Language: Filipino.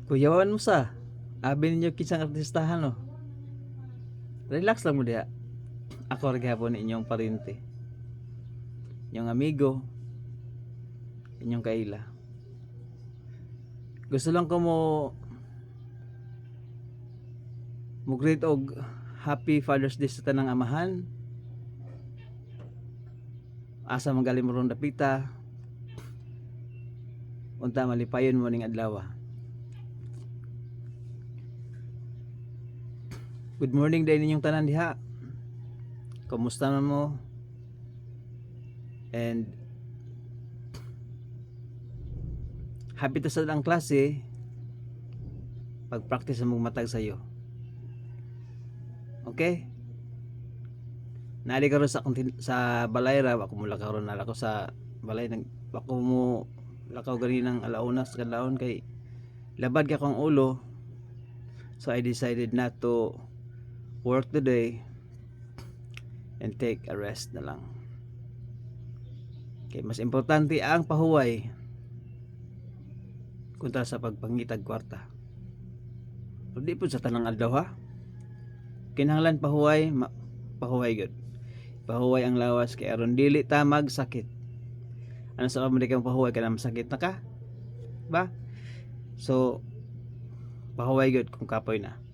Kuyawan mo sa. Abi ninyo kisang artistahan no. Relax lang mo diha. Ako rin gihapon inyong parente. Inyong amigo. Inyong kaila. Gusto lang ko mo greet og Happy Father's Day sa tanang amahan. Asa magaling mo ron dapita. Unta malipayon mo ning adlaw. Good morning day ninyong tanan diha. Kumusta man mo? And happy ta sa ang klase. Pag-practice mo matag sayo. Okay? Naali karon sa balay ra ako mula karon na ako sa balay nag ako mo lakaw gani ng alaunas kadlaon kay labad ka kong ulo. So I decided not to work today and take a rest na lang. Okay, mas importante ang pahuway kontra sa pagpangitag kwarta. Hindi po sa tanang adlaw ha. Kinahanglan pahuway, pahuway gud. Pahuway ang lawas kay aron dili ta magsakit. Ano sa Amerikang pahuway ka na masakit na ka? Ba? So pahuway gud kung kapoy na.